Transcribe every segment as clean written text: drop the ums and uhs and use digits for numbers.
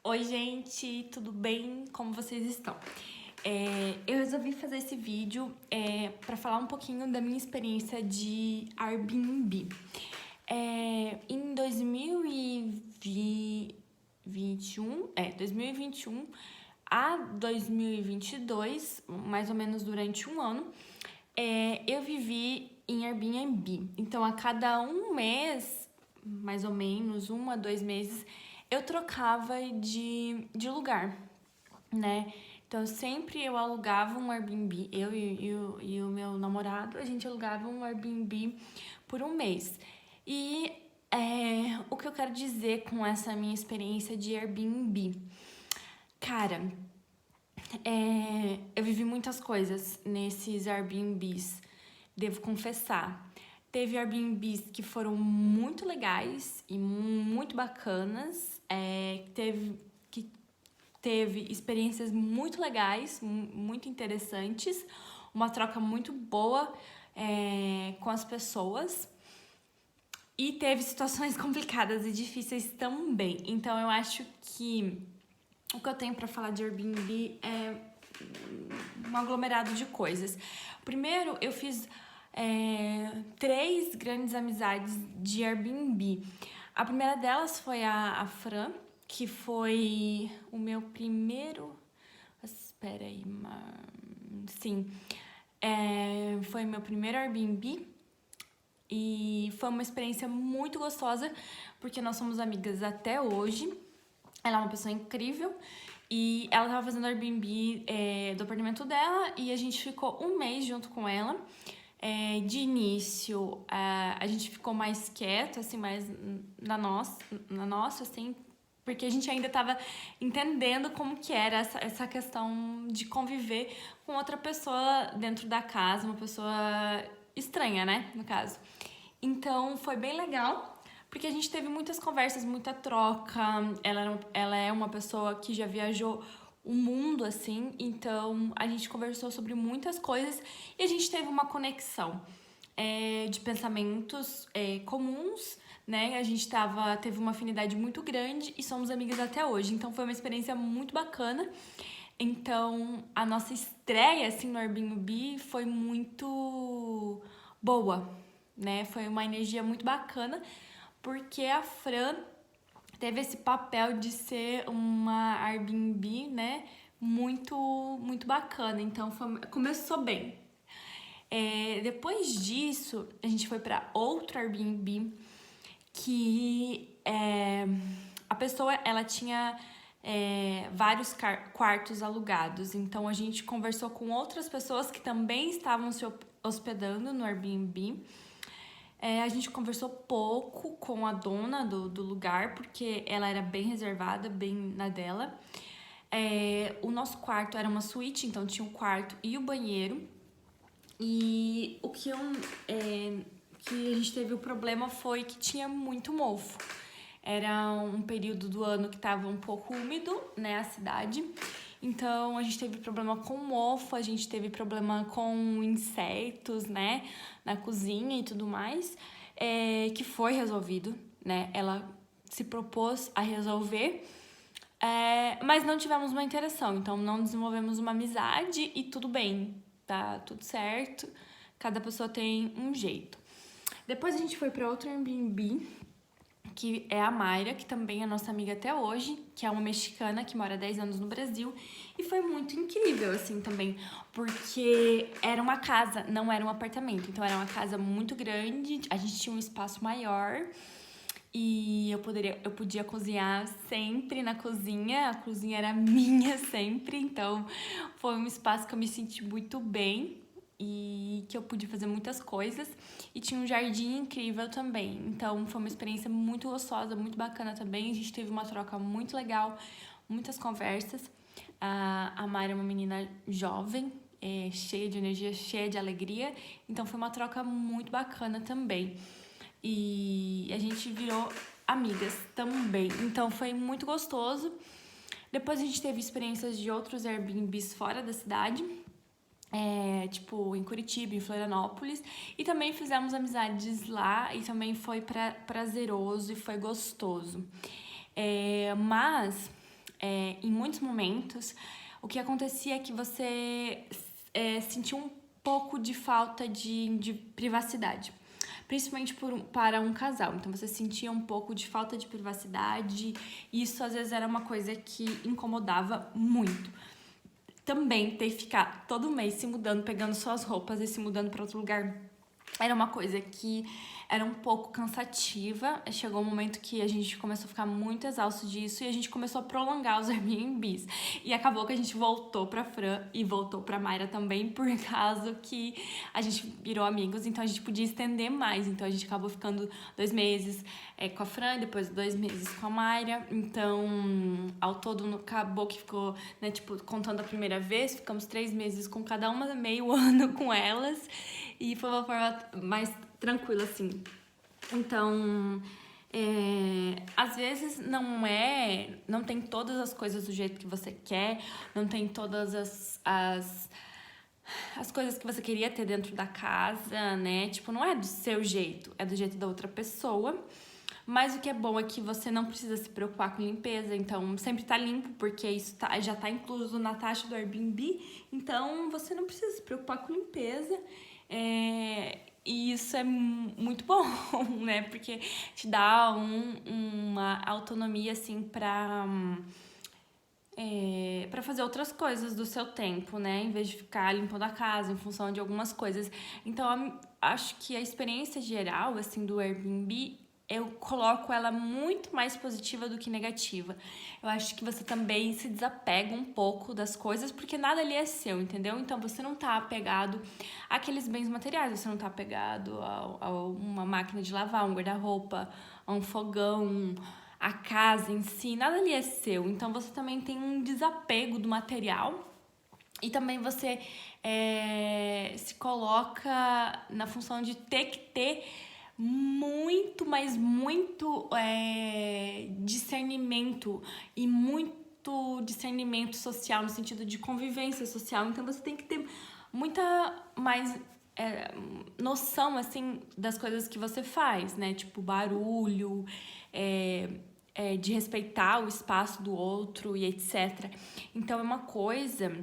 Oi, gente, tudo bem? Como vocês estão? Eu resolvi fazer esse vídeo para falar um pouquinho da minha experiência de Airbnb. Em 2021 a 2022, mais ou menos durante um ano, eu vivi em Airbnb. Então, a cada um mês, mais ou menos, 1 a 2 meses, eu trocava de lugar, né? Então, sempre eu alugava um Airbnb, eu e o meu namorado, a gente alugava um Airbnb por um mês. E o que eu quero dizer com essa minha experiência de Airbnb? Cara, eu vivi muitas coisas nesses Airbnbs, devo confessar. Teve Airbnbs que foram muito legais e muito bacanas, teve experiências muito legais, muito interessantes, uma troca muito boa com as pessoas. E teve situações complicadas e difíceis também. Então eu acho que o que eu tenho pra falar de Airbnb é um aglomerado de coisas. Primeiro, eu fiz 3 grandes amizades de Airbnb. A primeira delas foi a Fran, que foi o meu primeiro... Espera aí, sim. Foi meu primeiro Airbnb e foi uma experiência muito gostosa, porque nós somos amigas até hoje. Ela é uma pessoa incrível e ela tava fazendo Airbnb do apartamento dela e a gente ficou um mês junto com ela. De início, a gente ficou mais quieto, assim, mais na nossa, assim, porque a gente ainda tava entendendo como que era essa questão de conviver com outra pessoa dentro da casa, uma pessoa estranha, né, no caso. Então, foi bem legal, porque a gente teve muitas conversas, muita troca. Ela é uma pessoa que já viajou o mundo, assim, então a gente conversou sobre muitas coisas e a gente teve uma conexão de pensamentos comuns, né? A gente teve uma afinidade muito grande e somos amigas até hoje, então foi uma experiência muito bacana. Então, a nossa estreia, assim, no Airbnb foi muito boa, né? Foi uma energia muito bacana, porque a Fran teve esse papel de ser uma Airbnb, né? Muito, muito bacana. Então, começou bem. Depois disso, a gente foi para outro Airbnb que a pessoa, ela tinha vários quartos alugados. Então, a gente conversou com outras pessoas que também estavam se hospedando no Airbnb. A gente conversou pouco com a dona do lugar, porque ela era bem reservada, bem na dela. O nosso quarto era uma suíte, então tinha o quarto e o banheiro. E o que a gente teve o problema foi que tinha muito mofo. Era um período do ano que estava um pouco úmido, né, a cidade. Então, a gente teve problema com mofo, a gente teve problema com insetos, né, na cozinha e tudo mais, que foi resolvido, né, ela se propôs a resolver, mas não tivemos uma interação, então não desenvolvemos uma amizade e tudo bem, tá tudo certo, cada pessoa tem um jeito. Depois a gente foi para outro Airbnb, que é a Mayra, que também é nossa amiga até hoje, que é uma mexicana que mora há 10 anos no Brasil. E foi muito incrível, assim, também, porque era uma casa, não era um apartamento. Então, era uma casa muito grande, a gente tinha um espaço maior e eu podia cozinhar sempre na cozinha. A cozinha era minha sempre, então foi um espaço que eu me senti muito bem e que eu pude fazer muitas coisas, e tinha um jardim incrível também. Então foi uma experiência muito gostosa, muito bacana também. A gente teve uma troca muito legal, muitas conversas. A Mari é uma menina jovem, cheia de energia, cheia de alegria, então foi uma troca muito bacana também. E a gente virou amigas também, então foi muito gostoso. Depois a gente teve experiências de outros Airbnbs fora da cidade, tipo em Curitiba, em Florianópolis, e também fizemos amizades lá e também foi prazeroso e foi gostoso. Mas em muitos momentos, o que acontecia é que você sentia um pouco de falta de privacidade. Principalmente para um casal. Então você sentia um pouco de falta de privacidade. E isso às vezes era uma coisa que incomodava muito. Também ter que ficar todo mês se mudando, pegando suas roupas e se mudando para outro lugar, era uma coisa que era um pouco cansativa. Chegou um momento que a gente começou a ficar muito exausto disso e a gente começou a prolongar os Airbnbs. E acabou que a gente voltou pra Fran e voltou pra Mayra também, por causa que a gente virou amigos, então a gente podia estender mais. Então a gente acabou ficando 2 meses com a Fran e depois 2 meses com a Mayra. Então, ao todo, acabou que ficou, né, tipo, contando a primeira vez, ficamos 3 meses com cada uma, meio ano com elas. E foi uma forma mais tranquila, assim. Então, às vezes não tem todas as coisas do jeito que você quer, não tem todas as coisas que você queria ter dentro da casa, né? Tipo, não é do seu jeito, é do jeito da outra pessoa. Mas o que é bom é que você não precisa se preocupar com limpeza, então sempre tá limpo, porque isso já tá incluso na taxa do Airbnb, então você não precisa se preocupar com limpeza. E isso é muito bom, né? Porque te dá uma autonomia, assim, pra fazer outras coisas do seu tempo, né? Em vez de ficar limpando a casa em função de algumas coisas. Então, acho que a experiência geral, assim, do Airbnb, eu coloco ela muito mais positiva do que negativa. Eu acho que você também se desapega um pouco das coisas, porque nada ali é seu, entendeu? Então você não tá apegado àqueles bens materiais, você não tá apegado a uma máquina de lavar, um guarda-roupa, a um fogão, a casa em si, nada ali é seu. Então você também tem um desapego do material. E também você se coloca na função de ter que ter muito, mas muito discernimento e muito discernimento social, no sentido de convivência social. Então você tem que ter muita mais noção, assim, das coisas que você faz, né? Tipo, barulho, de respeitar o espaço do outro e etc. Então é uma coisa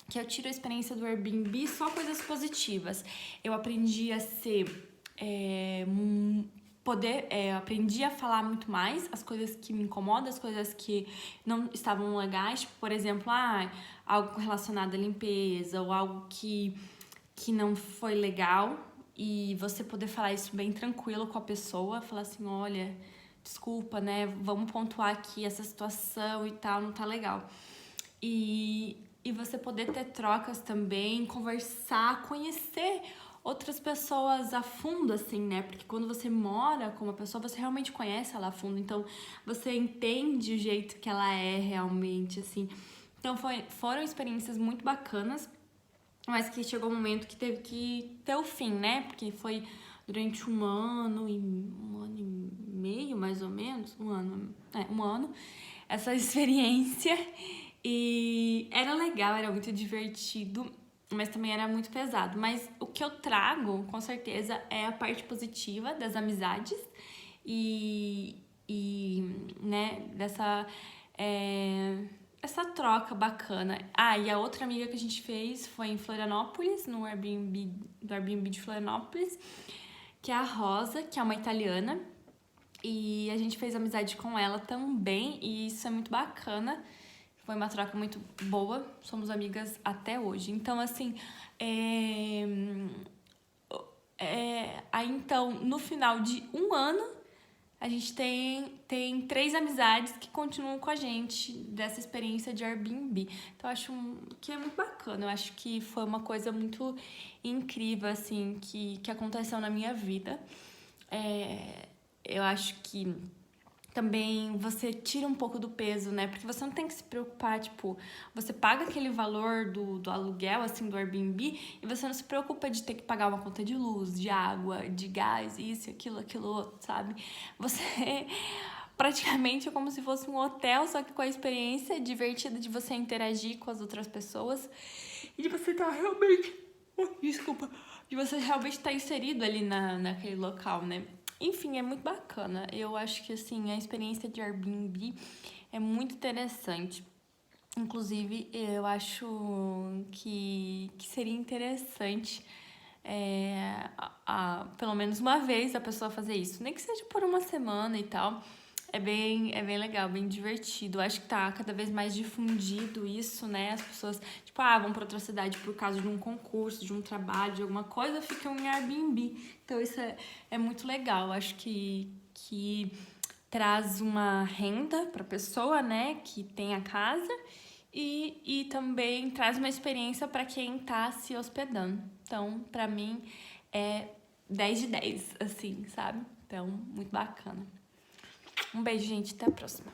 que eu tiro a experiência do Airbnb só coisas positivas. Eu aprendi a ser aprendi a falar muito mais as coisas que me incomodam, as coisas que não estavam legais, tipo, por exemplo, algo relacionado à limpeza ou algo que não foi legal, e você poder falar isso bem tranquilo com a pessoa, falar assim, olha, desculpa, né, vamos pontuar aqui essa situação e tal, não tá legal. E você poder ter trocas também, conversar, conhecer outras pessoas a fundo, assim, né? Porque quando você mora com uma pessoa, você realmente conhece ela a fundo. Então, você entende o jeito que ela é realmente, assim. Então, foram experiências muito bacanas, mas que chegou um momento que teve que ter o fim, né? Porque foi durante um ano e meio, mais ou menos, um ano, essa experiência. E era legal, era muito divertido, mas também era muito pesado. Mas o que eu trago, com certeza, é a parte positiva das amizades e né, essa troca bacana. E a outra amiga que a gente fez foi em Florianópolis, do Airbnb de Florianópolis, que é a Rosa, que é uma italiana. E a gente fez amizade com ela também, e isso é muito bacana. Foi uma troca muito boa, somos amigas até hoje. Então, assim, aí então, no final de um ano, a gente tem 3 amizades que continuam com a gente dessa experiência de Airbnb. Então, eu acho que é muito bacana. Eu acho que foi uma coisa muito incrível, assim, que aconteceu na minha vida. Eu acho que também você tira um pouco do peso, né? Porque você não tem que se preocupar, tipo, você paga aquele valor do aluguel, assim, do Airbnb, e você não se preocupa de ter que pagar uma conta de luz, de água, de gás, isso, aquilo outro, sabe? Você praticamente é como se fosse um hotel, só que com a experiência divertida de você interagir com as outras pessoas e de você estar realmente... Desculpa. De você realmente estar inserido ali naquele local, né? Enfim, é muito bacana. Eu acho que, assim, a experiência de Airbnb é muito interessante. Inclusive, eu acho que seria interessante pelo menos uma vez a pessoa fazer isso. Nem que seja por uma semana e tal. É bem legal, bem divertido. Acho que tá cada vez mais difundido isso, né? As pessoas, tipo, vão pra outra cidade por causa de um concurso, de um trabalho, de alguma coisa, ficam em Airbnb. Então isso é muito legal. Acho que traz uma renda pra pessoa, né, que tem a casa. E também traz uma experiência para quem tá se hospedando. Então, pra mim, é 10 de 10, assim, sabe? Então, muito bacana. Um beijo, gente. Até a próxima.